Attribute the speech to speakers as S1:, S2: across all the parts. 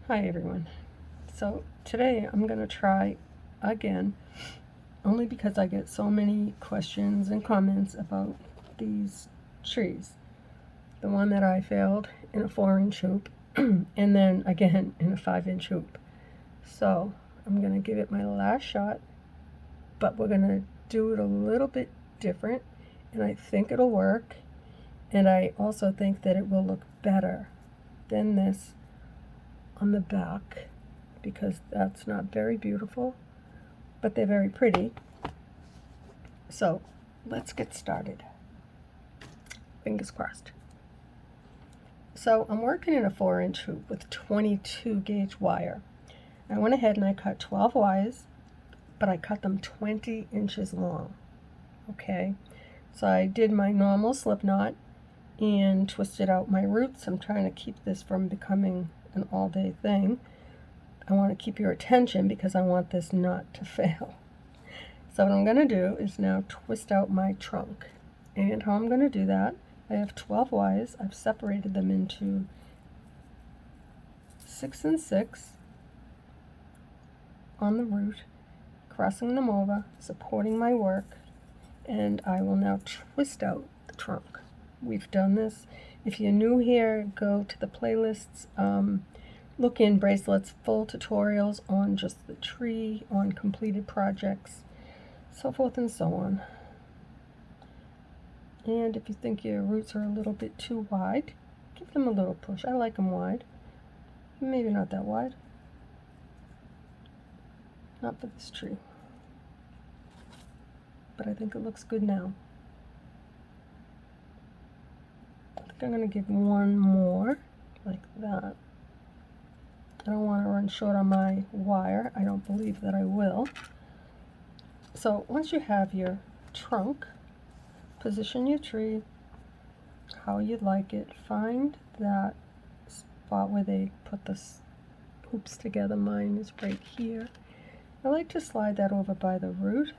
S1: Hi everyone. So today I'm going to try again, only because I get so many questions and comments about these trees. The one that I failed in a 4-inch hoop and then again in a 5-inch hoop. So I'm going to give it my last shot, but we're going to do it a little bit different, and I think it'll work, and I also think that it will look better than this on the back, because that's not very beautiful, but they're very pretty. So let's get started. Fingers crossed. So I'm working in a 4-inch hoop with 22 gauge wire. I went ahead and I cut 12 wires, but I cut them 20 inches long. Okay, so I did my normal slip knot and twisted out my roots. I'm trying to keep this from becoming an all-day thing. I want to keep your attention because I want this not to fail. So what I'm going to do is now twist out my trunk. And how I'm going to do that, I have 12 wires. I've separated them into 6 and 6 on the root, crossing them over, supporting my work, and I will now twist out the trunk. We've done this. If you're new here, go to the playlists. Look in bracelets, full tutorials on just the tree, on completed projects, so forth and so on. And if you think your roots are a little bit too wide, give them a little push. I like them wide. Maybe not that wide. Not for this tree. But I think it looks good now. I think I'm going to give one more, like that. I don't want to run short on my wire. I don't believe that I will. So once you have your trunk, position your tree how you'd like it. Find that spot where they put the hoops together. Mine is right here. I like to slide that over by the root,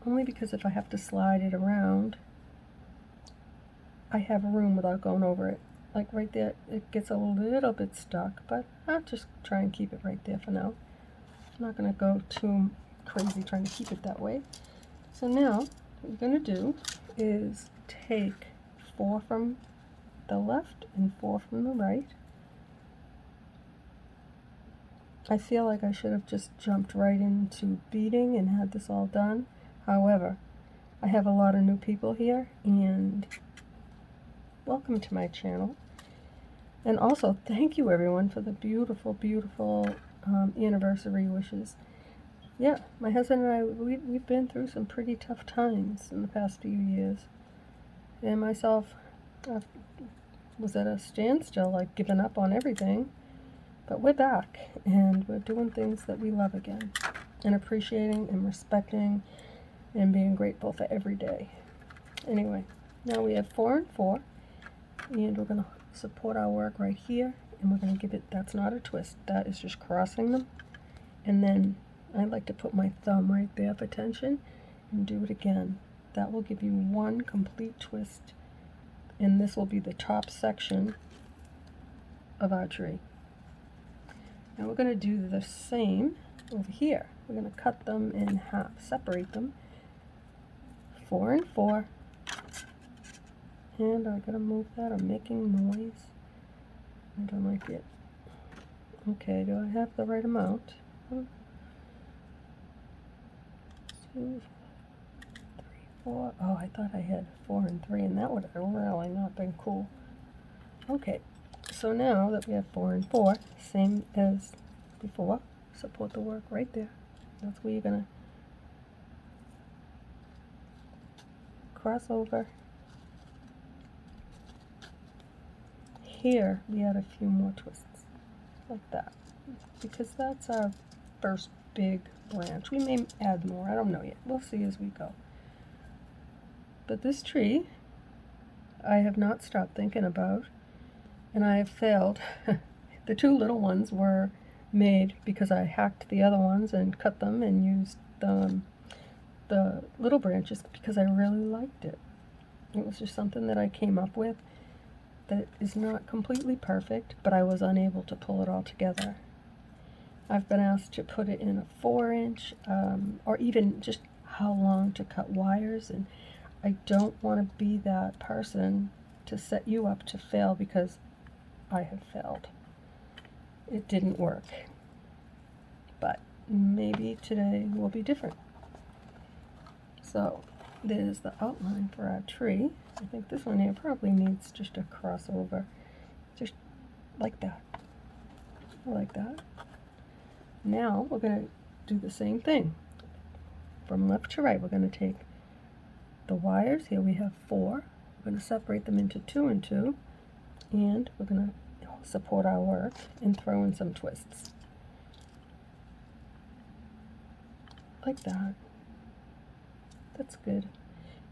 S1: only because if I have to slide it around, I have room without going over it. Like right there, it gets a little bit stuck, but I'll just try and keep it right there for now. I'm not going to go too crazy trying to keep it that way. So now, what we're going to do is take 4 from the left and 4 from the right. I feel like I should have just jumped right into beading and had this all done. However, I have a lot of new people here, and welcome to my channel. And also, thank you everyone for the beautiful, beautiful anniversary wishes. Yeah, my husband and I, we've been through some pretty tough times in the past few years. And myself, I was at a standstill, like giving up on everything. But we're back, and we're doing things that we love again, and appreciating and respecting and being grateful for every day. Anyway, now we have 4 and 4, and we're going to support our work right here, and we're going to give it, that's not a twist, that is just crossing them. And then I like to put my thumb right there for tension and do it again. That will give you one complete twist, and this will be the top section of our tree. Now we're going to do the same over here. We're going to cut them in half, separate them, 4 and 4. And I gotta move that. I'm making noise. I don't like it. Okay, do I have the right amount? 1, 2, 3, 4. Oh, I thought I had 4 and 3, and that would have really not been cool. Okay, so now that we have 4 and 4, same as before, support the work right there. That's where you're gonna cross over. Here we add a few more twists, like that, because that's our first big branch. We may add more, I don't know yet. We'll see as we go. But this tree, I have not stopped thinking about, and I have failed. The 2 little ones were made because I hacked the other ones and cut them and used the little branches because I really liked it. It was just something that I came up with. that is not completely perfect, but I was unable to pull it all together. I've been asked to put it in a 4-inch, or even just how long to cut wires, and I don't want to be that person to set you up to fail because I have failed. It didn't work, but maybe today will be different. So there's the outline for our tree. I think this one here probably needs just a crossover, just like that. I like that. Now we're going to do the same thing. From left to right, we're going to take the wires. Here we have 4. We're going to separate them into 2 and 2, and we're going to support our work and throw in some twists. Like that. That's good.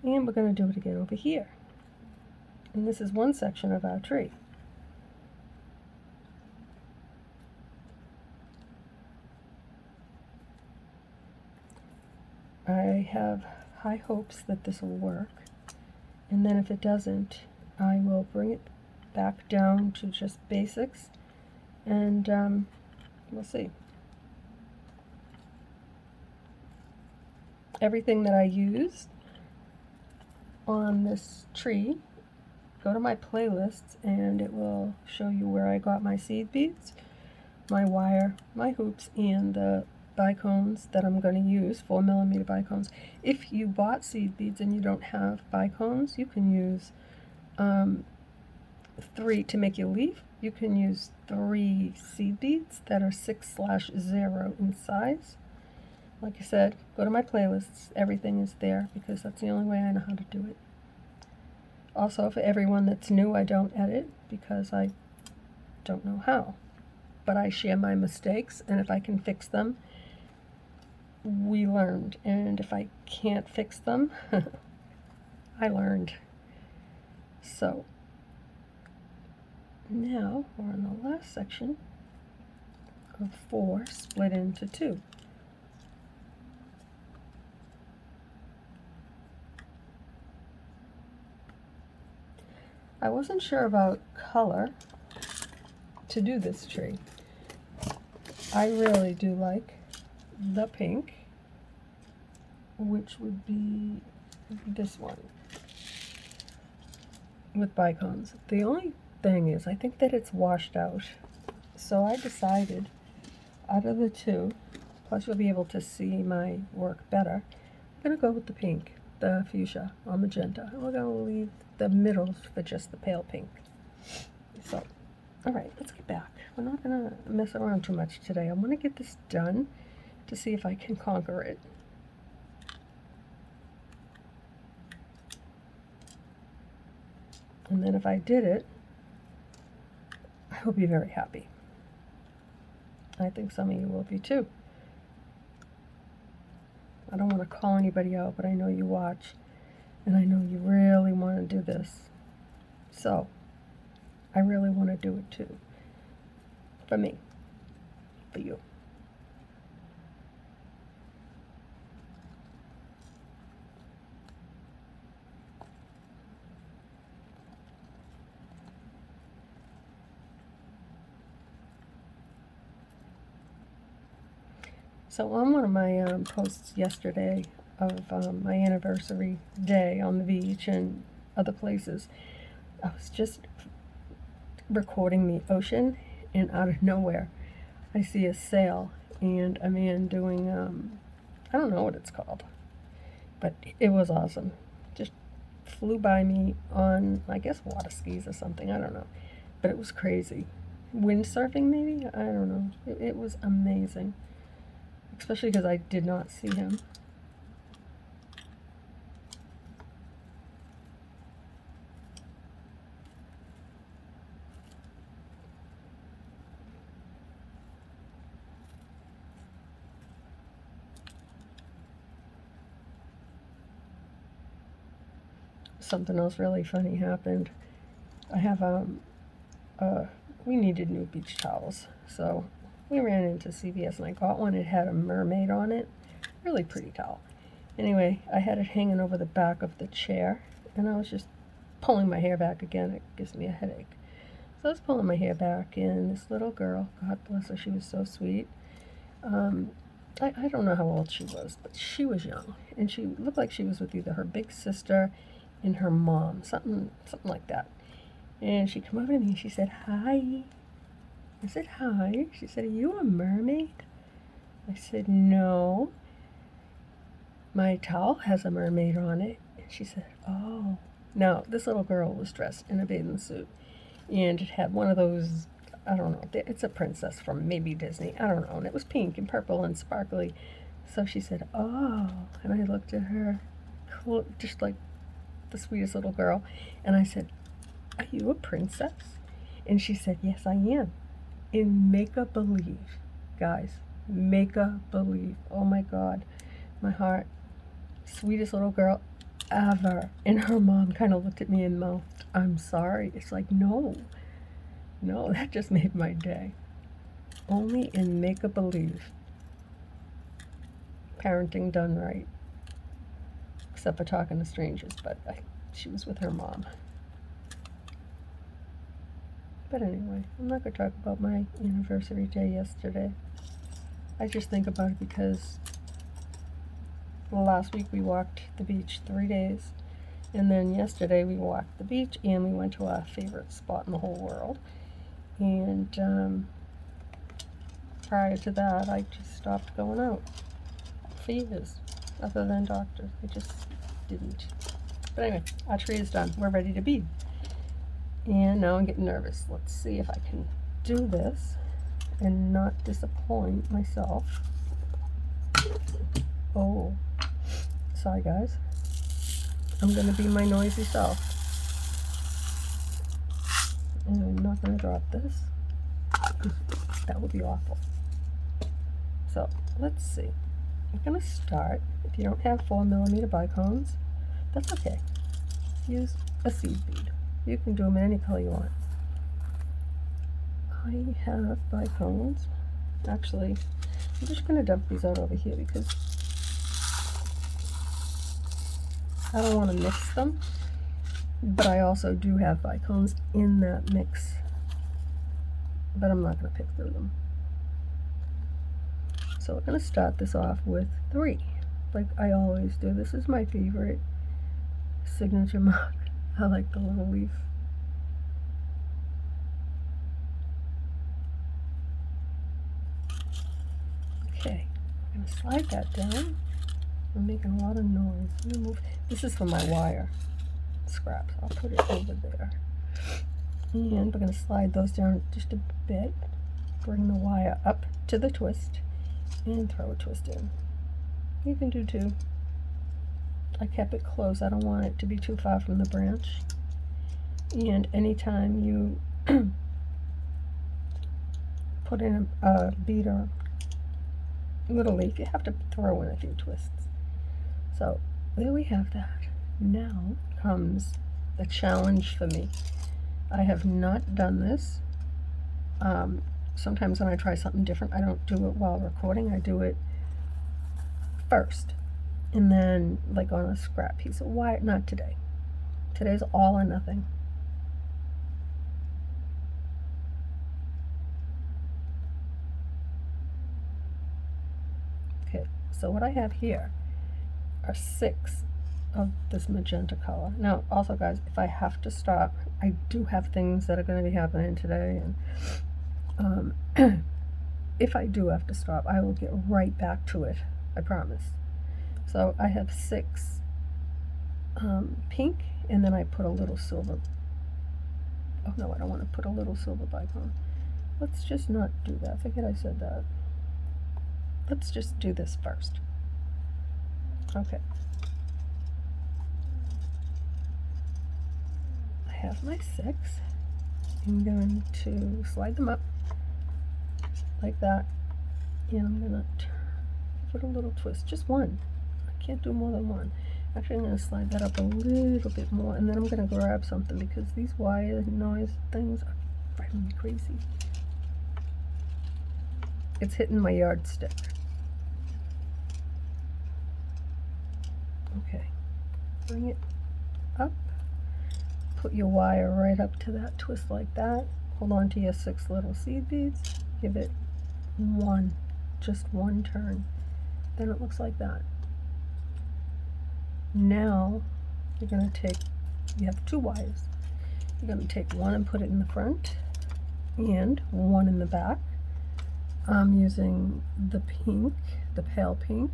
S1: And we're going to do it again over here. And this is one section of our tree. I have high hopes that this will work, and then if it doesn't, I will bring it back down to just basics, and we'll see. Everything that I used on this tree, go to my playlists and it will show you where I got my seed beads, my wire, my hoops, and the bicones that I'm going to use, 4mm bicones. If you bought seed beads and you don't have bicones, you can use 3 to make your leaf. You can use 3 seed beads that are 6/0 in size. Like I said, go to my playlists. Everything is there because that's the only way I know how to do it. Also, for everyone that's new, I don't edit because I don't know how. But I share my mistakes, and if I can fix them, we learned. And if I can't fix them, I learned. So, now we're on the last section of 4 split into 2. I wasn't sure about color to do this tree. I really do like the pink, which would be this one with bicones. The only thing is, I think that it's washed out. So I decided, out of the 2, plus you'll be able to see my work better, I'm going to go with the pink, the fuchsia or magenta. We're going to leave the middle for just the pale pink. So, alright, let's get back. We're not going to mess around too much today. I'm going to get this done to see if I can conquer it. And then if I did it, I will be very happy. I think some of you will be too. I don't want to call anybody out, but I know you watch, and I know you really want to do this. So, I really want to do it too. For me. For you. So on one of my posts yesterday of my anniversary day on the beach and other places, I was just recording the ocean, and out of nowhere I see a sail and a man doing, I don't know what it's called, but it was awesome. Just flew by me on, I guess, water skis or something, I don't know, but it was crazy. Windsurfing maybe? I don't know. It was amazing. Especially because I did not see him. Something else really funny happened. I have, we needed new beach towels, so we ran into CVS and I got one. It had a mermaid on it. Really pretty towel. Anyway, I had it hanging over the back of the chair, and I was just pulling my hair back again. It gives me a headache. So I was pulling my hair back, and this little girl, God bless her, she was so sweet. I don't know how old she was, but she was young, and she looked like she was with either her big sister and her mom, something like that. And she came over to me and she said, "Hi." I said, "Hi." She said, "Are you a mermaid?" I said, "No. My towel has a mermaid on it." And she said, "Oh." Now, this little girl was dressed in a bathing suit, and it had one of those, I don't know, it's a princess from maybe Disney, I don't know, and it was pink and purple and sparkly. So she said, "Oh," and I looked at her, just like the sweetest little girl, and I said, "Are you a princess?" And she said, "Yes, I am. In make-a-believe." Guys, make-a-believe. Oh my God, my heart. Sweetest little girl ever. And her mom kind of looked at me and mouthed, "I'm sorry." It's like, no, that just made my day. Only in make-a-believe. Parenting done right. Except for talking to strangers, but she was with her mom. But anyway, I'm not going to talk about my anniversary day yesterday. I just think about it because last week we walked the beach 3 days, and then yesterday we walked the beach and we went to our favorite spot in the whole world. And prior to that, I just stopped going out for years, other than doctors. I just didn't. But anyway, our tree is done. We're ready to bead. And now I'm getting nervous. Let's see if I can do this and not disappoint myself. Oh, sorry guys. I'm going to be my noisy self. And I'm not going to drop this. That would be awful. So, let's see. I'm going to start. If you don't have 4mm bicones, that's okay. Use a seed bead. You can do them in any color you want. I have bicones. Actually, I'm just going to dump these out over here because I don't want to mix them. But I also do have bicones in that mix. But I'm not going to pick through them. So we're going to start this off with 3, like I always do. This is my favorite signature mark. I like the little leaf. Okay, I'm going to slide that down. I'm making a lot of noise. Let me move. This is for my wire scraps. I'll put it over there. And we're going to slide those down just a bit. Bring the wire up to the twist and throw a twist in. You can do 2. I kept it close. I don't want it to be too far from the branch. And anytime you put in a bead or little leaf, you have to throw in a few twists. So there we have that. Now comes the challenge for me. I have not done this. Sometimes when I try something different, I don't do it while recording. I do it first, and then like on a scrap piece of wire. Not today. Today's all or nothing. Okay, so what I have here are 6 of this magenta color. Now, also guys, if I have to stop, I do have things that are going to be happening today, and if I do have to stop, I will get right back to it, I promise. So I have 6 pink, and then I put a little silver. Oh no, I don't want to put a little silver bicone. Let's just not do that. Forget I said that. Let's just do this first. Okay. I have my 6. I'm going to slide them up like that, and I'm going to put a little twist, just 1. I can't do more than 1. Actually, I'm going to slide that up a little bit more, and then I'm going to grab something because these wire noise things are driving me crazy. It's hitting my yardstick. Okay, bring it up, put your wire right up to that twist like that. Hold on to your 6 little seed beads. Give it just one turn. Then it looks like that. Now you're going to take, you have 2 wires. You're going to take one and put it in the front and one in the back. I'm using the pink, the pale pink.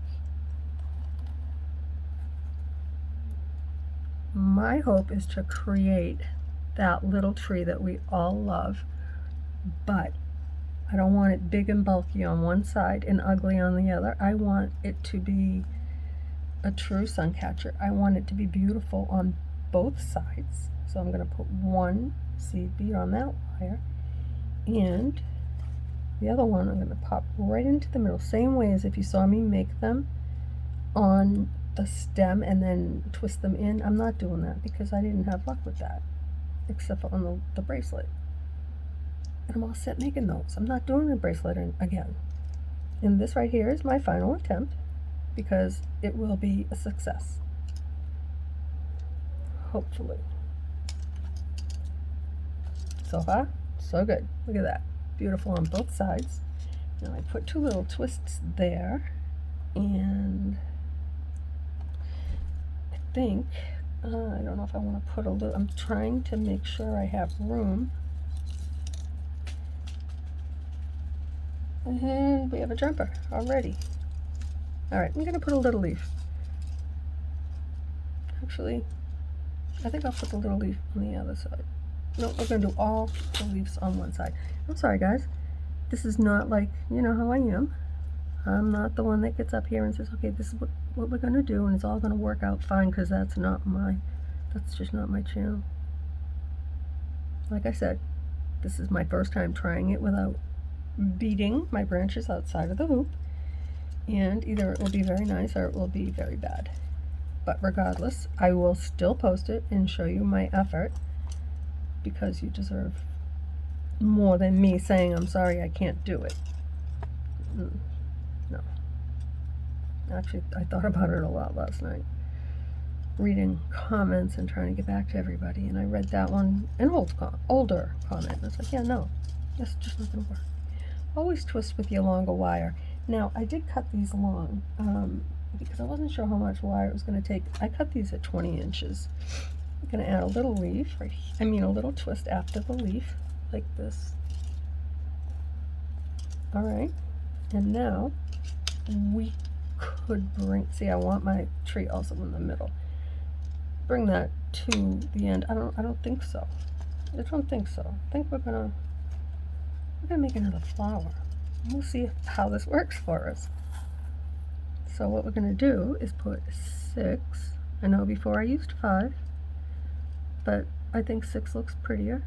S1: My hope is to create that little tree that we all love, but I don't want it big and bulky on one side and ugly on the other. I want it to be a true sun catcher. I want it to be beautiful on both sides. So I'm going to put one seed bead on that wire, and the other one I'm going to pop right into the middle, same way as if you saw me make them on the stem and then twist them in. I'm not doing that because I didn't have luck with that, except for on the bracelet. And I'm all set making those. I'm not doing the bracelet again. And this right here is my final attempt because it will be a success. Hopefully. So far, so good. Look at that. Beautiful on both sides. Now I put 2 little twists there, and I think, I don't know if I want to put a little, I'm trying to make sure I have room. And we have a jumper already. Alright, I'm going to put a little leaf. Actually, I think I'll put the little leaf on the other side. No, we're going to do all the leaves on one side. I'm sorry, guys. This is not like, you know how I am. I'm not the one that gets up here and says, okay, this is what we're going to do, and it's all going to work out fine, because that's just not my channel. Like I said, this is my first time trying it without beating my branches outside of the hoop, and either it will be very nice or it will be very bad. But regardless, I will still post it and show you my effort, because you deserve more than me saying I'm sorry I can't do it. No. Actually, I thought about it a lot last night, reading comments and trying to get back to everybody, and I read that one, an older comment, and I was like, yeah, no, that's just not going to work. Always twist with your longer wire. Now, I did cut these long, because I wasn't sure how much wire it was going to take. I cut these at 20 inches. I'm going to add a little leaf, a little twist after the leaf, like this. Alright, and now we could see, I want my tree also in the middle. Bring that to the end. I don't think so. I think we're gonna make another flower. We'll see how this works for us. So what we're gonna do is put 6. I know before I used 5, but I think 6 looks prettier.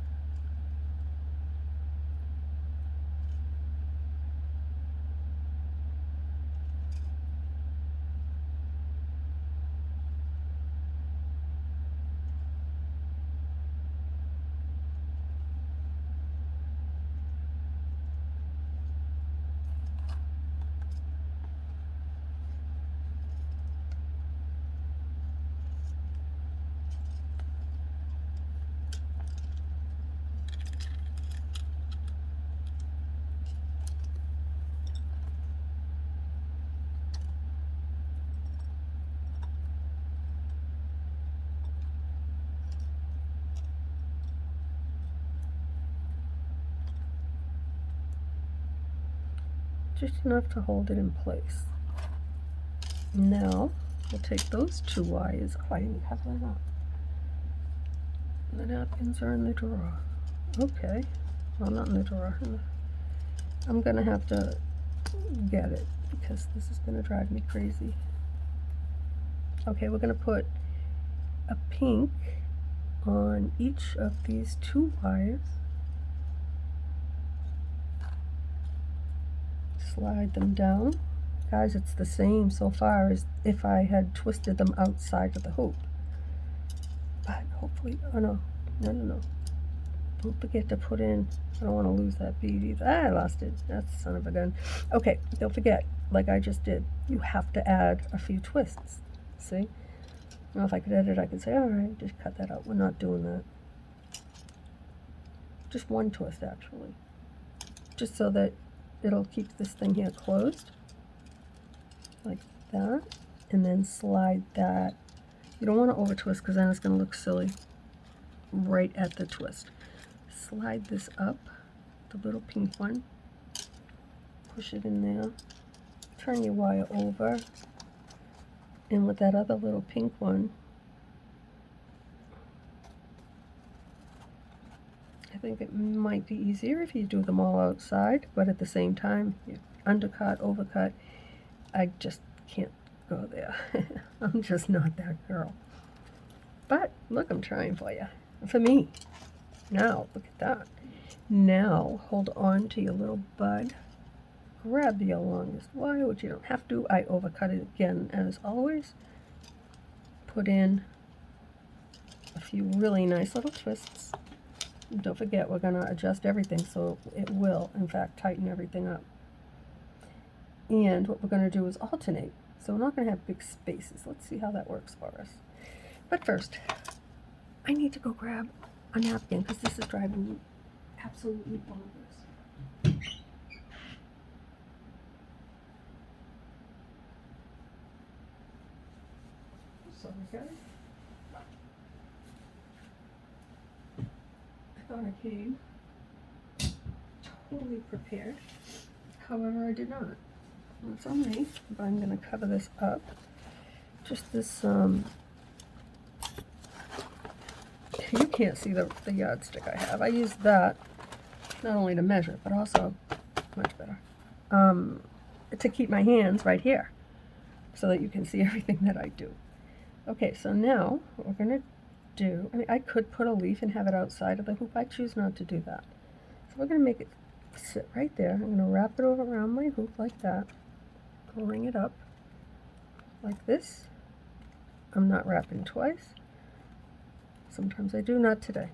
S1: Just enough to hold it in place. Now we'll take those 2 wires. Oh, I didn't have that up. The napkins are in the drawer. Okay, well, not in the drawer. I'm gonna have to get it because this is gonna drive me crazy. Okay, we're gonna put a pink on each of these 2 wires. Slide them down. Guys, it's the same so far as if I had twisted them outside of the hoop. But hopefully, oh no. Don't forget to put in, I don't want to lose that bead either. I lost it. That's son of a gun. Okay, don't forget, like I just did, you have to add a few twists. See? Now if I could edit, I could say, alright, just cut that out. We're not doing that. just one twist actually, just so that it'll keep this thing here closed, like that, and then slide that. You don't want to over twist because then it's going to look silly right at the twist. Slide this up, the little pink one, push it in there, turn your wire over, and with that other little pink one, I think it might be easier if you do them all outside, but at the same time, you undercut, overcut, I just can't go there. I'm just not that girl. But look, I'm trying for you. For me. Now, look at that. Now, hold on to your little bud. Grab your longest wire, which you don't have to. I overcut it again, as always. Put in a few really nice little twists. Don't forget, we're going to adjust everything, so it will, in fact, tighten everything up. And what we're going to do is alternate. So we're not going to have big spaces. Let's see how that works for us. But first, I need to go grab a napkin because this is driving me absolutely bonkers. Sorry, guys. I thought I came totally prepared. However, I did not. That's on me, but I'm going to cover this up. Just this, you can't see the yardstick I have. I use that not only to measure, but also, much better, to keep my hands right here so that you can see everything that I do. Okay, so now what we're going to do, I mean, I could put a leaf and have it outside of the hoop. I choose not to do that. So we're going to make it sit right there. I'm going to wrap it over around my hoop like that. Ring it up like this. I'm not wrapping twice. Sometimes I do, not today.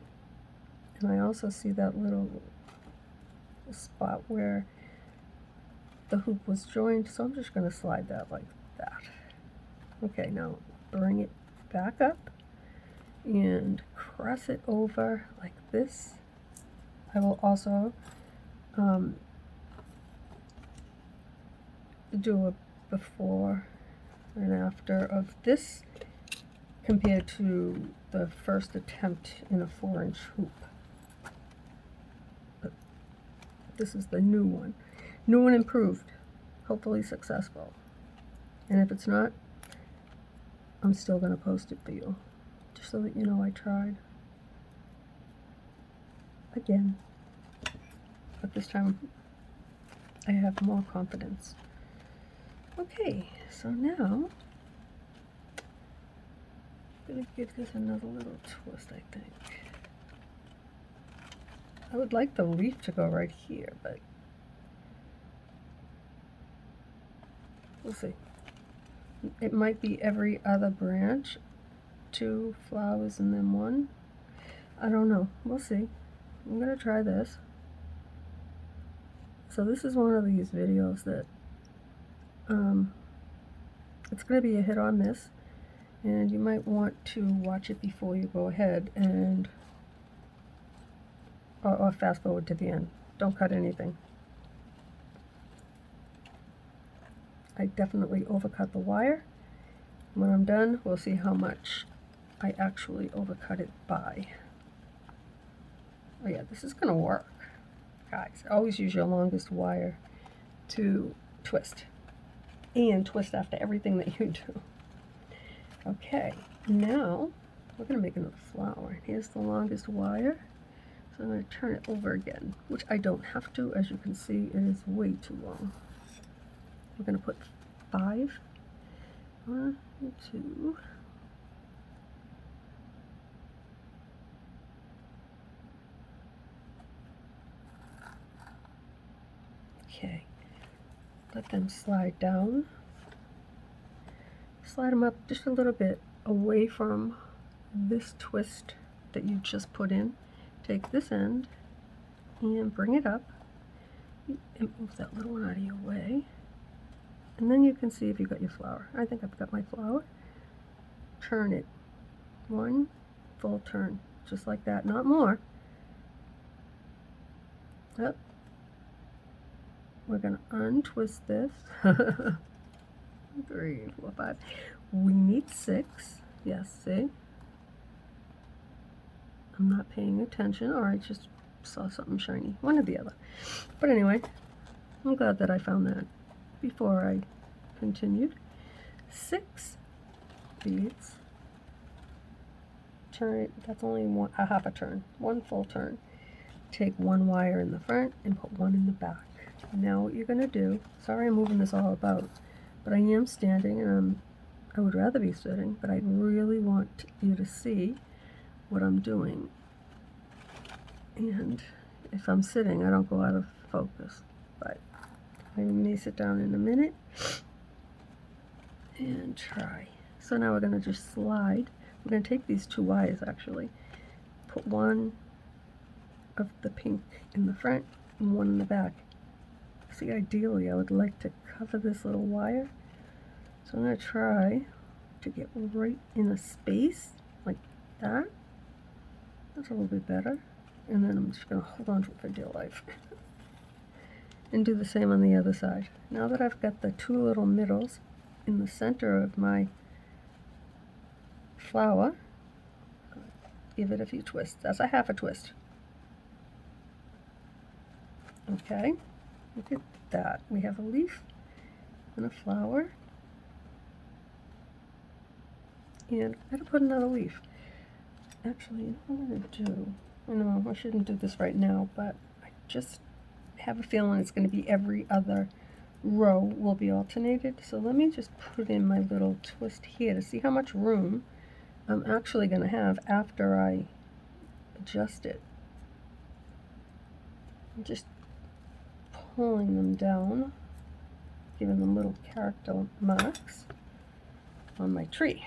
S1: And I also see that little spot where the hoop was joined, so I'm just going to slide that like that. Okay, now bring it back up and cross it over like this. I will also do a before and after of this compared to the first attempt in a 4-inch hoop. But this is the new one. New and improved. Hopefully successful. And if it's not, I'm still going to post it for you. Just so that you know I tried. Again. But this time I have more confidence. Okay, so now I'm going to give this another little twist, I think. I would like the leaf to go right here, but we'll see. It might be every other branch, 2 flowers and then 1. I don't know. We'll see. I'm going to try this. So this is one of these videos that it's going to be a hit or miss, and you might want to watch it before you go ahead and or fast forward to the end. Don't cut anything. I definitely overcut the wire. When I'm done, we'll see how much I actually overcut it by. Oh yeah, this is going to work. Guys, always use your longest wire to twist. And twist after everything that you do. Okay, now we're going to make another flower. Here's the longest wire. So I'm going to turn it over again, which I don't have to. As you can see, it is way too long. We're going to put 5. 1, 2. Okay. Let them slide down. Slide them up just a little bit away from this twist that you just put in. Take this end and bring it up and move that little one out of your way. And then you can see if you got your flower. I think I've got my flower. Turn it. 1 full turn. Just like that. Not more. Up. We're going to untwist this. 3, 4, 5. We need 6. Yes, see? I'm not paying attention, or I just saw something shiny. One or the other. But anyway, I'm glad that I found that before I continued. 6 beads. Turn it, that's only a half a turn, 1 full turn. Take 1 wire in the front and put 1 in the back. Now what you're going to do, sorry I'm moving this all about, but I am standing, and I would rather be sitting, but I really want you to see what I'm doing. And if I'm sitting, I don't go out of focus, but I may sit down in a minute and try. So now we're going to just slide. We're going to take these 2 wires actually, put 1 of the pink in the front and 1 in the back. See, ideally I would like to cover this little wire, so I'm going to try to get right in a space like that. That's a little bit better, and then I'm just going to hold on to it for dear life and do the same on the other side. Now that I've got the 2 little middles in the center of my flower, give it a few twists. That's a half a twist. Okay, look at that. We have a leaf and a flower, and I'm going to put another leaf. Actually, you know what I'm going to do? I know I shouldn't do this right now, but I just have a feeling it's going to be every other row will be alternated. So let me just put in my little twist here to see how much room I'm actually going to have after I adjust it. I'm just pulling them down, giving them little character marks on my tree.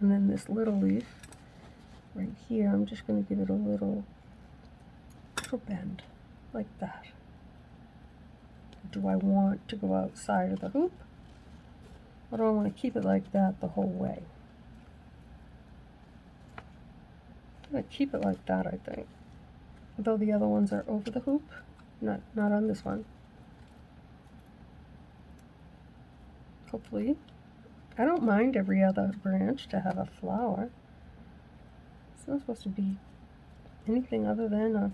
S1: And then this little leaf right here, I'm just going to give it a little bend like that. Do I want to go outside of the hoop, or do I want to keep it like that the whole way? I'm going to keep it like that, I think. Though the other ones are over the hoop, not on this one. Hopefully. I don't mind every other branch to have a flower. It's not supposed to be anything other than a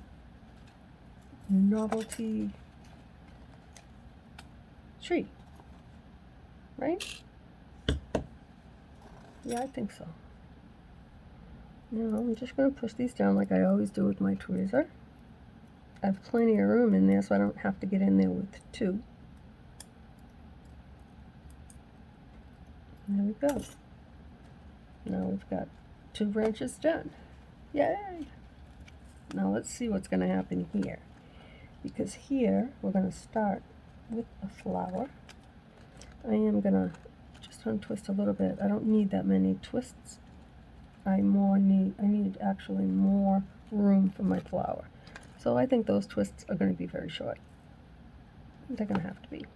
S1: novelty tree, right? Yeah, I think so. Now I'm just going to push these down like I always do with my tweezer. I have plenty of room in there, so I don't have to get in there with 2. There we go. Now we've got 2 branches done. Yay! Now let's see what's going to happen here. Because here we're going to start with a flower. I am going to just untwist a little bit. I don't need that many twists. I need actually more room for my flower. So I think those twists are going to be very short. They're going to have to be.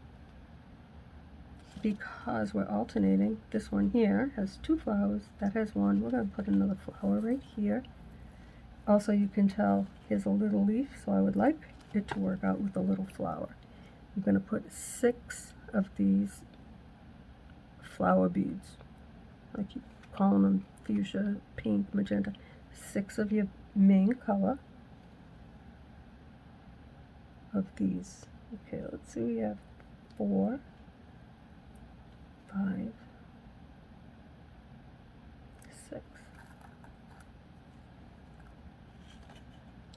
S1: Because we're alternating, this one here has 2 flowers, that has 1. We're going to put another flower right here. Also, you can tell here's a little leaf, so I would like it to work out with a little flower. I'm going to put 6 of these flower beads. I keep calling them fuchsia, pink, magenta. 6 of your main color of these. Okay, let's see, we have 4, 5, 6.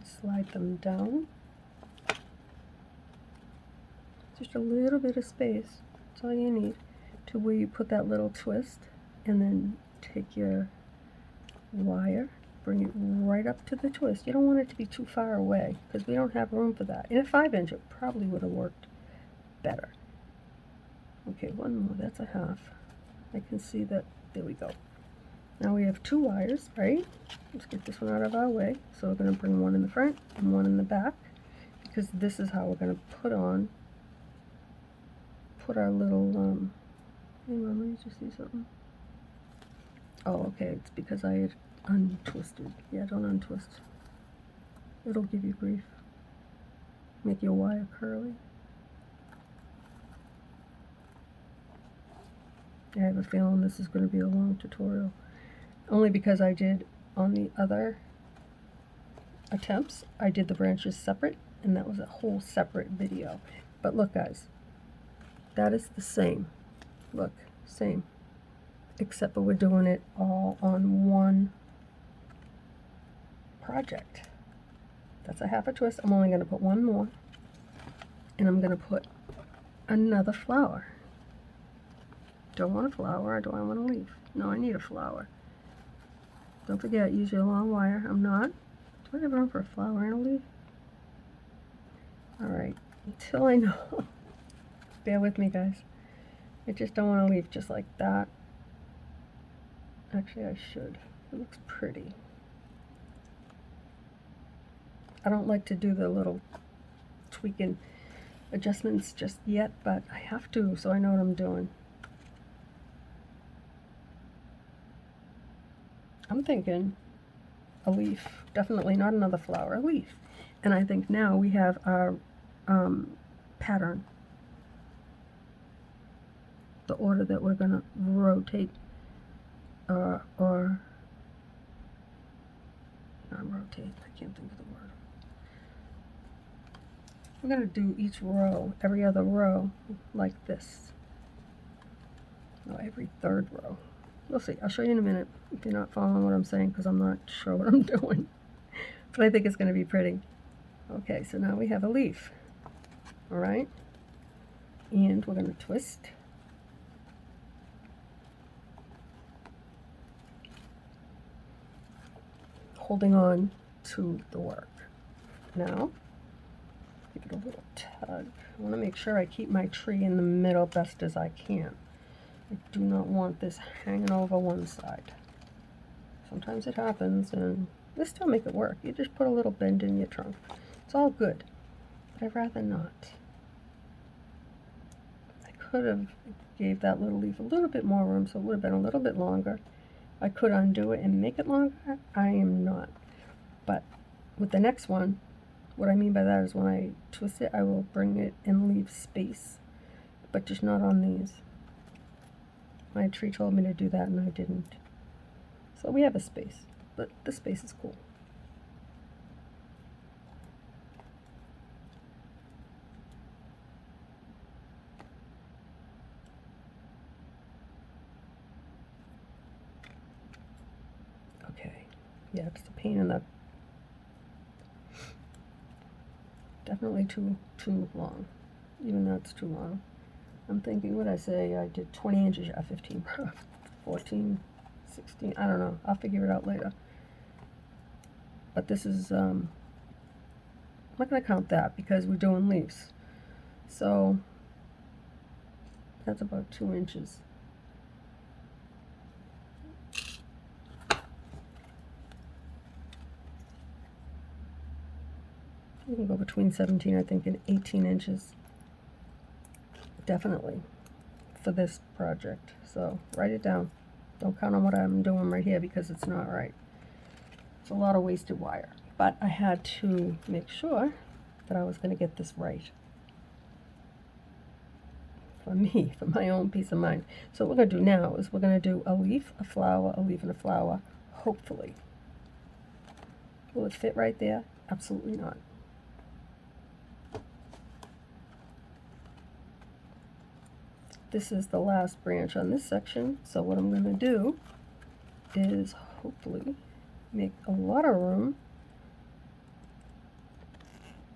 S1: Slide them down. Just a little bit of space. That's all you need to where you put that little twist, and then take your wire, bring it right up to the twist. You don't want it to be too far away because we don't have room for that. In a 5-inch, it probably would have worked better. Okay, one more. That's a half. I can see that. There we go. Now we have 2 wires, right? Let's get this one out of our way. So we're going to bring 1 in the front and 1 in the back, because this is how we're going to put our little, hang on, let me just see something. Oh, okay, it's because I had untwisted. Yeah, don't untwist. It'll give you grief. make your wire curly. I have a feeling this is going to be a long tutorial, only because I did on the other attempts, I did the branches separate, and that was a whole separate video. But look guys, that is the same. Look, same, except for we're doing it all on one project. That's a half a twist. I'm only going to put one more, and I'm going to put another flower. Do I want a flower or do I want a leaf? No, I need a flower. Don't forget, use your long wire. I'm not. Do I have room for a flower and a leaf? Alright, until I know. Bear with me, guys. I just don't want a leaf just like that. Actually, I should. It looks pretty. I don't like to do the little tweaking adjustments just yet, but I have to, so I know what I'm doing. I'm thinking a leaf, definitely not another flower, a leaf. And I think now we have our pattern, the order that we're going to rotate, or not rotate, I can't think of the word. We're going to do each row, every other row, like this. No, every third row. We'll see. I'll show you in a minute if you're not following what I'm saying, because I'm not sure what I'm doing. But I think it's going to be pretty. Okay, so now we have a leaf. Alright? And we're going to twist. Holding on to the work. Now, give it a little tug. I want to make sure I keep my tree in the middle best as I can. I do not want this hanging over one side. Sometimes it happens, and this still make it work. You just put a little bend in your trunk. It's all good, but I'd rather not. I could have gave that little leaf a little bit more room, so it would have been a little bit longer. I could undo it and make it longer. I am not. But with the next one, what I mean by that is when I twist it, I will bring it and leave space, but just not on these. My tree told me to do that and I didn't. So we have a space, but the space is cool. Okay, yeah, it's a pain in the... Definitely too long. Even though it's too long. I'm thinking, what I say, I did 20 inches, yeah, 15, 14, 16, I don't know, I'll figure it out later. But this is, I'm not going to count that because we're doing leaves. So, that's about 2 inches. You can go between 17, I think, and 18 inches. Definitely for this project. So write it down. Don't count on what I'm doing right here because it's not right. It's a lot of wasted wire. But I had to make sure that I was going to get this right. For me, for my own peace of mind. So what we're going to do now is we're going to do a leaf, a flower, a leaf, and a flower, hopefully. Will it fit right there? Absolutely not. This is the last branch on this section, so what I'm going to do is hopefully make a lot of room.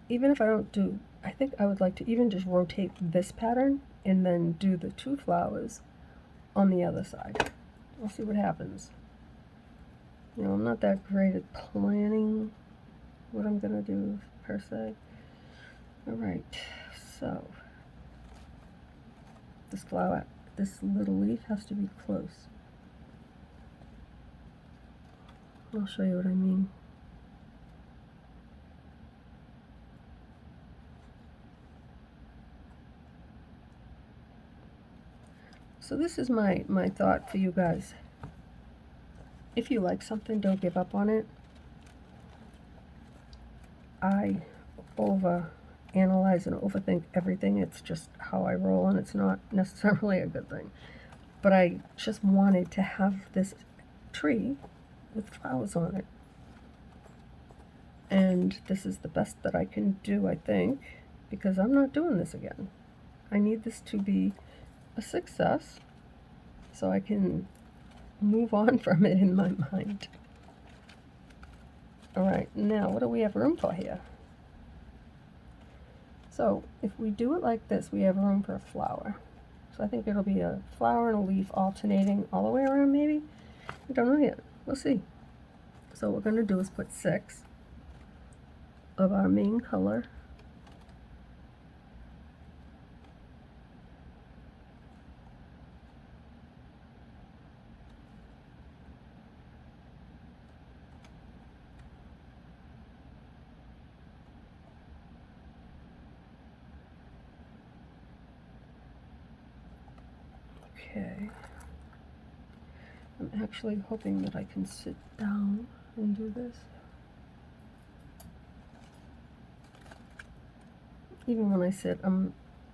S1: Even if I don't do, I think I would like to even just rotate this pattern and then do the 2 flowers on the other side. We'll see what happens. You know, I'm not that great at planning what I'm going to do per se. Alright, so this flower, this little leaf has to be close. I'll show you what I mean. So this is my thought for you guys. If you like something, don't give up on it. I analyze and overthink everything. It's just how I roll, and it's not necessarily a good thing. But I just wanted to have this tree with flowers on it. And this is the best that I can do, I think, because I'm not doing this again. I need this to be a success so I can move on from it in my mind. All right, now what do we have room for here? So if we do it like this, we have room for a flower. So I think it'll be a flower and a leaf alternating all the way around, maybe? I don't know yet. We'll see. So what we're going to do is put 6 of our main color. Okay. I'm actually hoping that I can sit down and do this. Even when I sit, I'm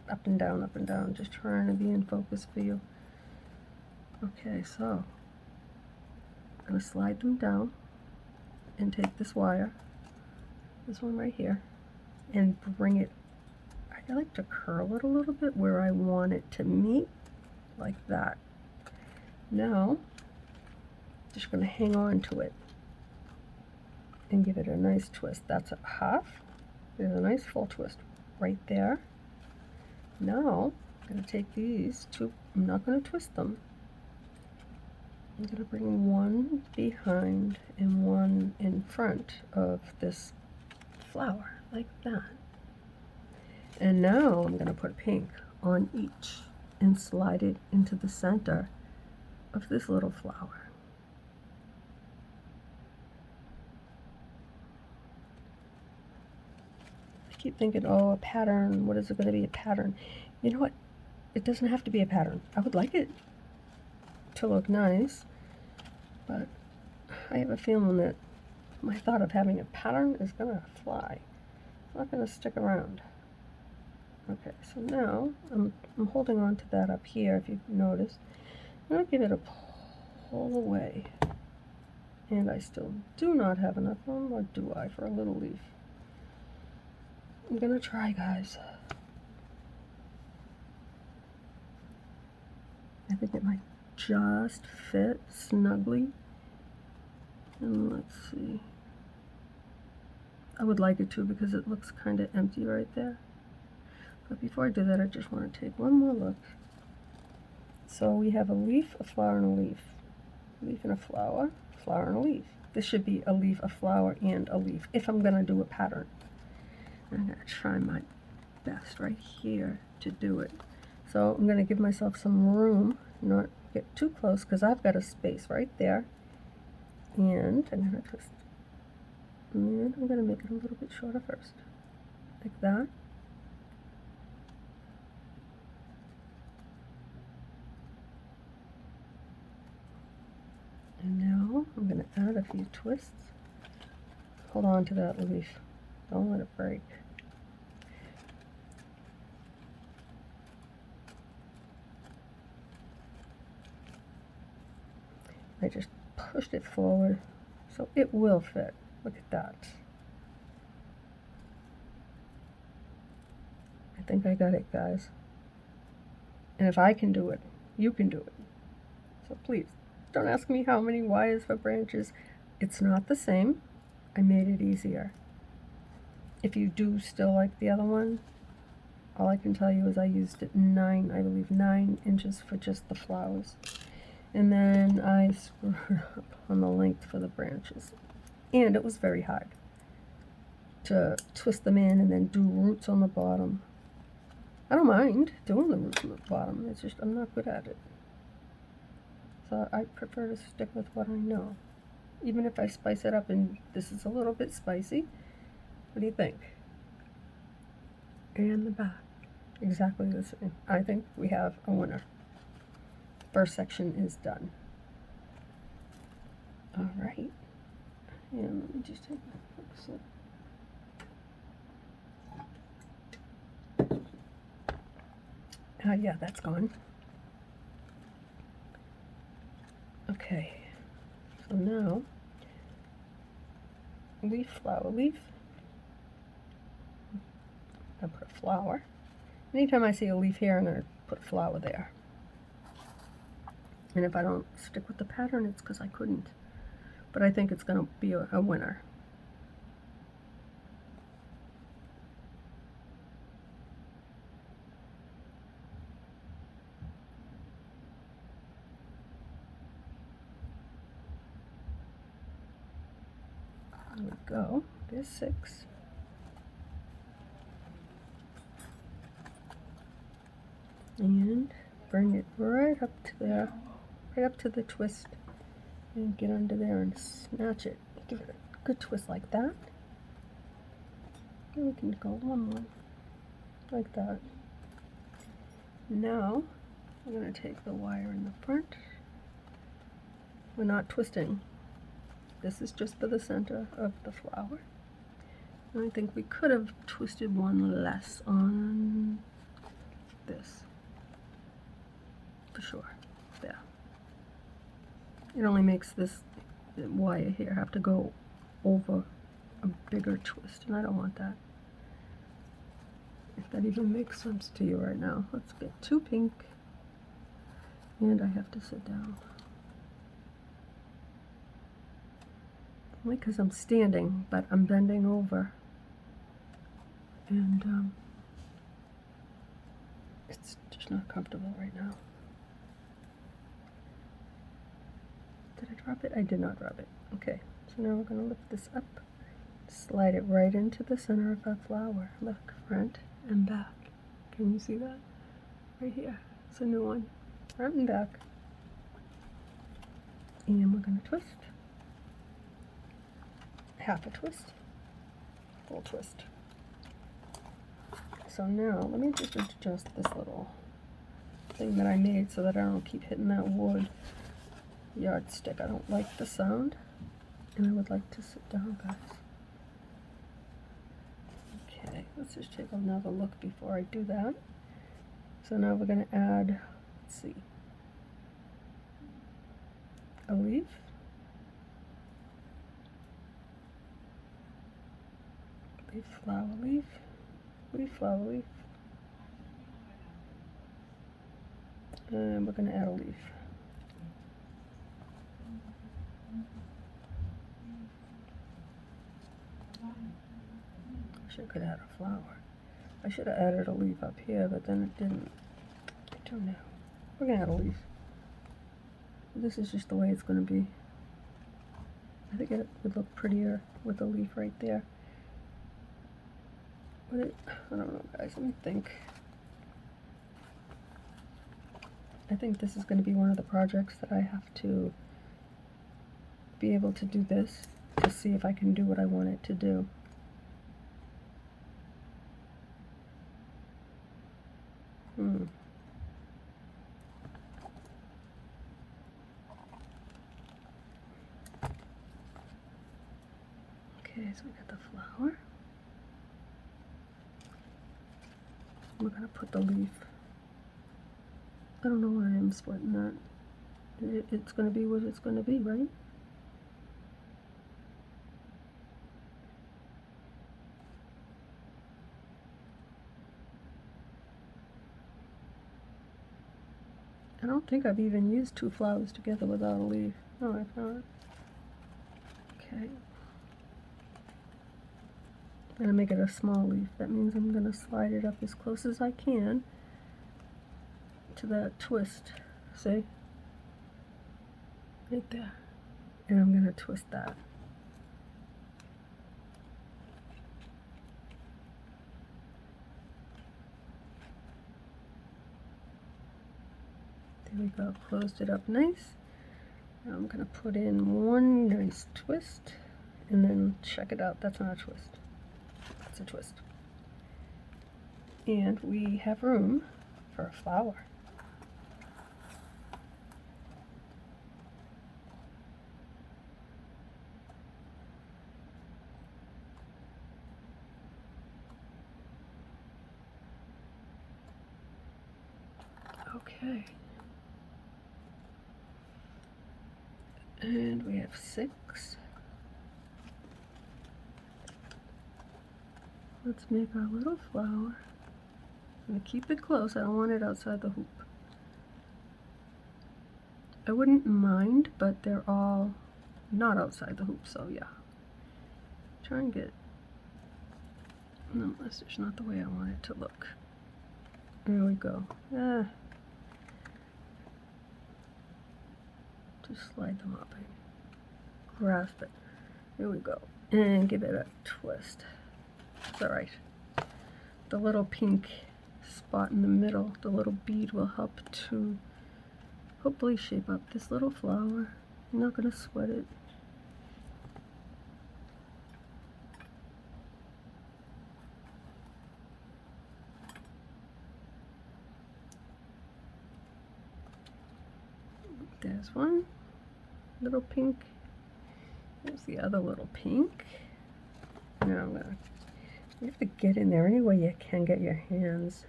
S1: up and down, just trying to be in focus for you. Okay, so I'm going to slide them down and take this wire, this one right here, and bring it, I like to curl it a little bit where I want it to meet, like that. Now, just going to hang on to it and give it a nice twist. That's a half. There's a nice full twist right there. Now, I'm going to take these two, I'm not going to twist them. I'm going to bring one behind and one in front of this flower, like that. And now I'm going to put pink on each and slide it into the center of this little flower. I keep thinking, oh, a pattern, what is it going to be, a pattern? You know what? It doesn't have to be a pattern. I would like it to look nice, but I have a feeling that my thought of having a pattern is going to fly. It's not going to stick around. Okay, so now I'm holding on to that up here, if you notice. I'm going to give it a pull away. And I still do not have enough room, or do I, for a little leaf? I'm going to try, guys. I think it might just fit snugly. And let's see. I would like it to because it looks kind of empty right there. But before I do that, I just want to take one more look. So we have a leaf, a flower, and a leaf. Leaf and a flower, flower and a leaf. This should be a leaf, a flower, and a leaf, if I'm going to do a pattern. I'm going to try my best right here to do it. So I'm going to give myself some room, not get too close, because I've got a space right there. And I'm going to twist. And I'm going to make it a little bit shorter first, like that. And now I'm going to add a few twists. Hold on to that leaf. Don't let it break. I just pushed it forward, so it will fit. Look at that. I think I got it, guys. And if I can do it, you can do it. So please, don't ask me how many wires for branches. It's not the same. I made it easier. If you do still like the other one, all I can tell you is I used it I believe 9 inches for just the flowers. And then I screwed up on the length for the branches. And it was very hard to twist them in and then do roots on the bottom. I don't mind doing the roots on the bottom, it's just I'm not good at it. So I prefer to stick with what I know. Even if I spice it up, and this is a little bit spicy. What do you think? And the back, exactly the same. I think we have a winner. First section is done. All right. And let me just take a quick sip. Yeah, that's gone. Okay, so now leaf, flower, leaf. I put a flower. Anytime I see a leaf here, I'm going to put a flower there. And if I don't stick with the pattern, it's because I couldn't. But I think it's going to be a winner. There we go. There's 6. And bring it right up to there, right up to the twist, and get under there and snatch it. Give it a good twist like that. And we can go one more, like that. Now, we're going to take the wire in the front. We're not twisting. This is just for the center of the flower. And I think we could have twisted one less on this. For sure. There. It only makes this wire here have to go over a bigger twist, and I don't want that. If that even makes sense to you right now. Let's get 2 pink. And I have to sit down. Only because I'm standing, but I'm bending over. And it's just not comfortable right now. Did I drop it? I did not drop it. Okay, so now we're going to lift this up, slide it right into the center of our flower. Look, front and back. Can you see that? Right here. It's a new one. Front and back. And we're going to twist. Half a twist. Full twist. So now, let me just adjust this little thing that I made so that I don't keep hitting that wood yardstick. I don't like the sound, and I would like to sit down, guys. Okay, let's just take another look before I do that. So now we're going to add, let's see, a leaf. Leaf, flower, leaf, leaf, flower, leaf. And we're going to add a leaf. I should have added a flower. I should have added a leaf up here, but then it didn't. I don't know. We're going to add a leaf. This is just the way it's going to be. I think it would look prettier with a leaf right there. But I don't know, guys. Let me think. I think this is going to be one of the projects that I have to be able to do this to see if I can do what I want it to do. Okay, so we got the flower. We're going to put the leaf. I don't know why I'm splitting that. It's going to be what it's going to be, right? I don't think I've even used 2 flowers together without a leaf. No, I've not. Okay. I'm going to make it a small leaf. That means I'm going to slide it up as close as I can to that twist. See? Right there. And I'm going to twist that. There we go. Closed it up nice. Now I'm going to put in one nice twist and then check it out. That's not a twist. That's a twist. And we have room for a flower. Okay. And we have 6. Let's make our little flower. I'm going to keep it close. I don't want it outside the hoop. I wouldn't mind, but they're all not outside the hoop, so yeah. Try and get... No, that's just not the way I want it to look. There we go. Just slide them up and grasp it. There we go. And give it a twist. It's alright. The little pink spot in the middle, the little bead, will help to hopefully shape up this little flower. You're not going to sweat it. There's one little pink. There's the other little pink. Now I'm gonna, you have to get in there any way you can, get your hands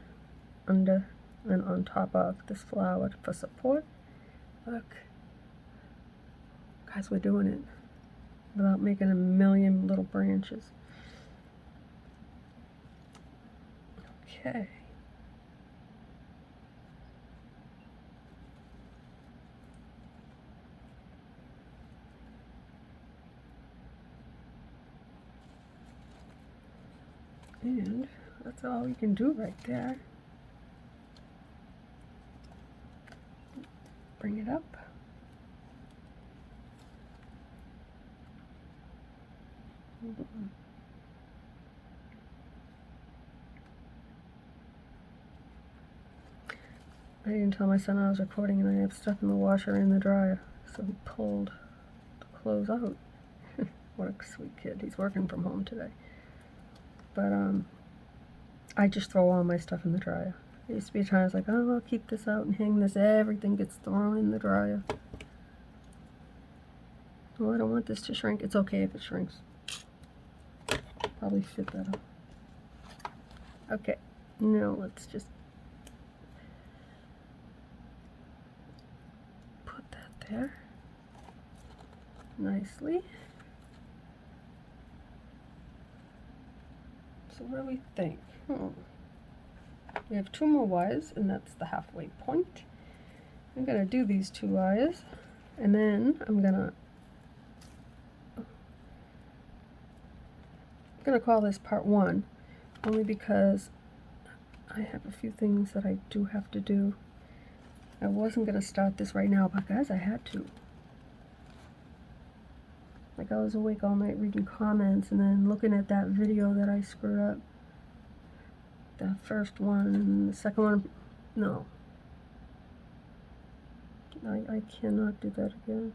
S1: under and on top of this flower for support. Look, guys, we're doing it without making a million little branches. Okay. And that's all you can do right there. Bring it up. I didn't tell my son I was recording, and I have stuff in the washer and the dryer, so he pulled the clothes out. What a sweet kid. He's working from home today. But I just throw all my stuff in the dryer. There used to be a time I was like, oh, I'll keep this out and hang this. Everything gets thrown in the dryer. Oh, I don't want this to shrink. It's okay if it shrinks. Probably fit better. Okay, now let's just put that there nicely. So what do we think? We have 2 more wires, and that's the halfway point. I'm going to do these 2 wires, and then I'm going to call this part 1, only because I have a few things that I do have to do. I wasn't going to start this right now, but guys, I had to. Like, I was awake all night reading comments and then looking at that video that I screwed up. The first one and the second one, no. I cannot do that again.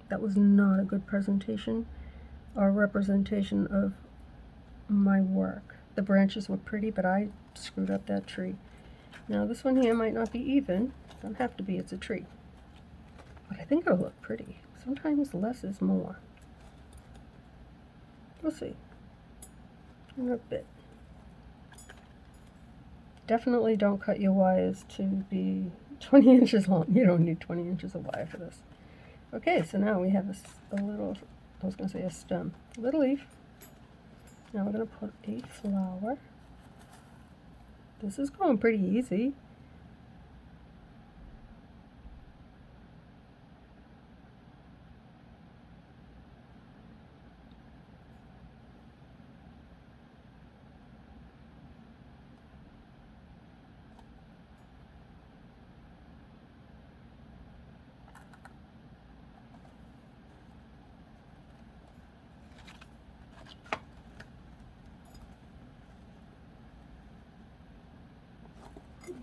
S1: That was not a good presentation or representation of my work. The branches were pretty, but I screwed up that tree. Now this one here might not be even. Don't have to be, it's a tree. But I think it'll look pretty. Sometimes less is more. We'll see. In a bit. Definitely don't cut your wires to be 20 inches long. You don't need 20 inches of wire for this. Okay, so now we have a little, I was going to say a stem, a little leaf. Now we're going to put a flower. This is going pretty easy.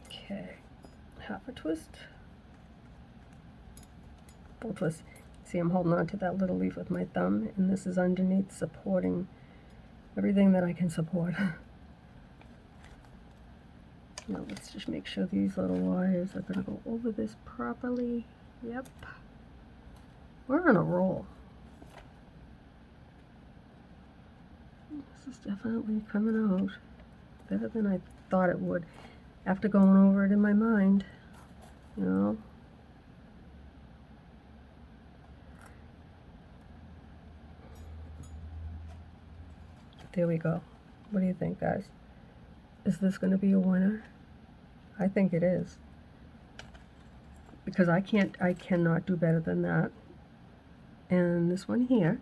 S1: Okay, half a twist, full twist. See, I'm holding on to that little leaf with my thumb, and this is underneath, supporting everything that I can support. Now let's just make sure these little wires are going to go over this properly. Yep. We're on a roll. This is definitely coming out better than I thought it would after going over it in my mind, you know. There we go. What do you think, guys? Is this going to be a winner? I think it is. Because I cannot do better than that. And this one here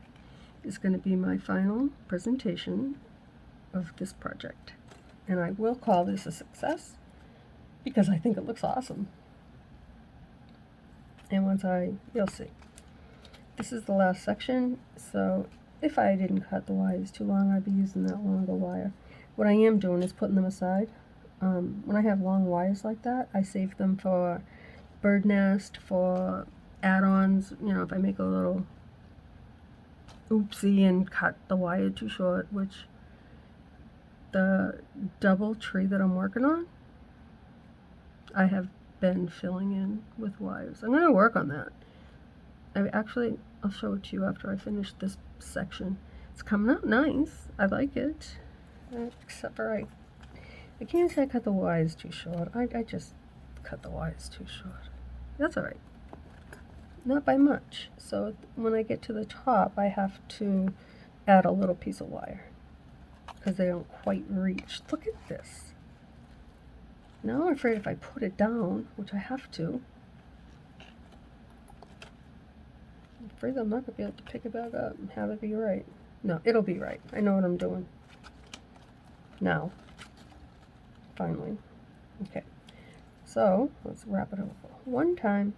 S1: is going to be my final presentation of this project. And I will call this a success because I think it looks awesome. And you'll see. This is the last section, so if I didn't cut the wires too long, I'd be using that longer wire. What I am doing is putting them aside. When I have long wires like that, I save them for bird nest, for add-ons, you know, if I make a little oopsie and cut the wire too short, which the double tree that I'm working on, I have been filling in with wires. I'm going to work on that. I'll show it to you after I finish this section. It's coming out nice. I like it. Except for I can't say I cut the wires too short. I just cut the wires too short. That's alright. Not by much. So when I get to the top, I have to add a little piece of wire because they don't quite reach. Look at this. Now I'm afraid if I put it down, which I have to, I'm afraid I'm not going to be able to pick it back up and have it be right. No, it'll be right. I know what I'm doing. Now, finally. Okay. So, let's wrap it over one time.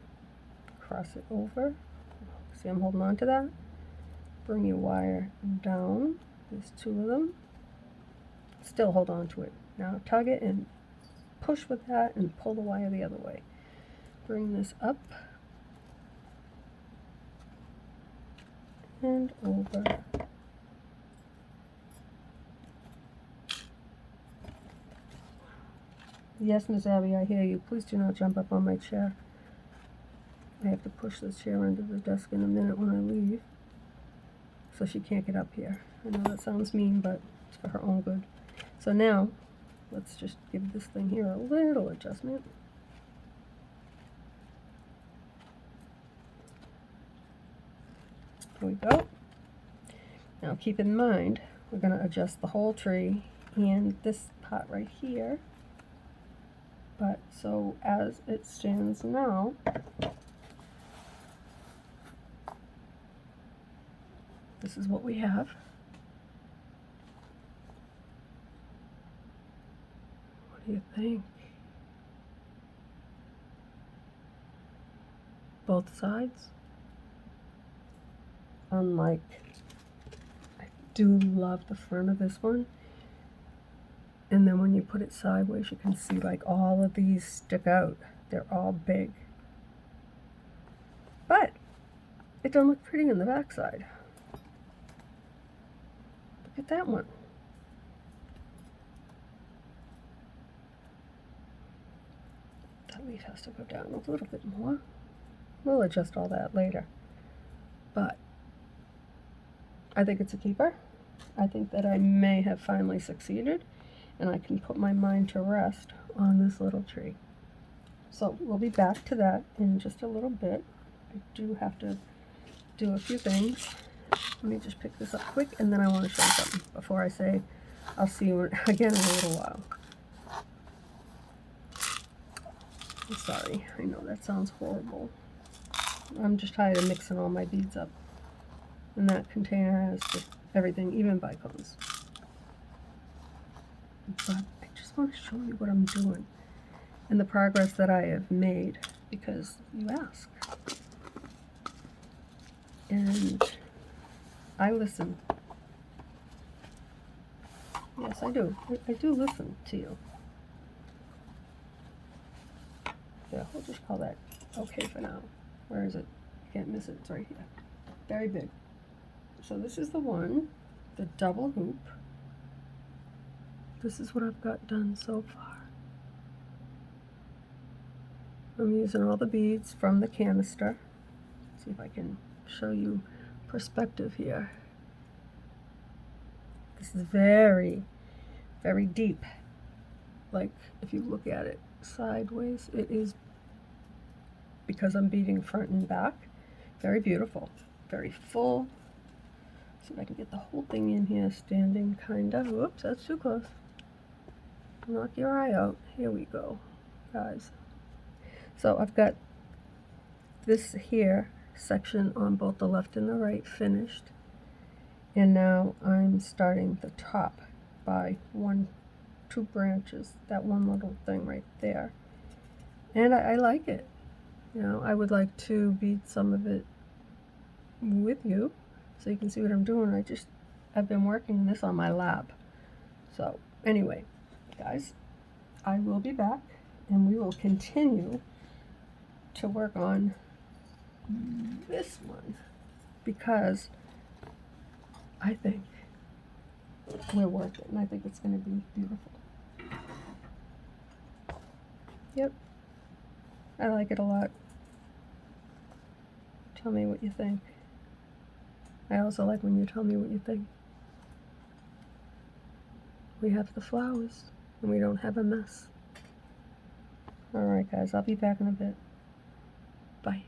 S1: Cross it over. See, I'm holding on to that. Bring your wire down. There's two of them. Still hold on to it. Now tug it and push with that and pull the wire the other way. Bring this up and over. Yes, Miss Abby, I hear you. Please do not jump up on my chair. I have to push this chair under the desk in a minute when I leave, so she can't get up here. I know that sounds mean, but it's for her own good. So now, let's just give this thing here a little adjustment. Here we go. Now keep in mind, we're going to adjust the whole tree and this part right here. But so as it stands now, this is what we have. What do you think? Both sides? Unlike, I do love the front of this one. And then when you put it sideways, you can see like all of these stick out. They're all big. But it don't look pretty on the back side. Look at that one. That leaf has to go down a little bit more. We'll adjust all that later. But I think it's a keeper. I think that I may have finally succeeded, and I can put my mind to rest on this little tree. So we'll be back to that in just a little bit. I do have to do a few things. Let me just pick this up quick, and then I want to show you something before I say I'll see you again in a little while. I'm sorry, I know that sounds horrible. I'm just tired of mixing all my beads up. And that container has just everything, even bicones. But I just want to show you what I'm doing and the progress that I have made because you ask. And I listen. Yes, I do. I do listen to you. Yeah, we'll just call that okay for now. Where is it? You can't miss it. It's right here. Very big. So this is the one, the double hoop. This is what I've got done so far. I'm using all the beads from the canister. See if I can show you perspective here. This is very, very deep. Like, if you look at it sideways, it is, because I'm beading front and back, very beautiful, very full. See if I can get the whole thing in here standing, kind of. Whoops, that's too close. Knock your eye out. Here we go, guys. So I've got this here section on both the left and the right finished. And now I'm starting the top by two branches, that one little thing right there. And I like it. You know, I would like to bead some of it with you so you can see what I'm doing. I've been working this on my lap. So anyway, guys, I will be back and we will continue to work on this one because I think we're worth it and I think it's going to be beautiful. Yep, I like it a lot. Tell me what you think. I also like when you tell me what you think. We have the flowers and we don't have a mess. Alright guys, I'll be back in a bit. Bye.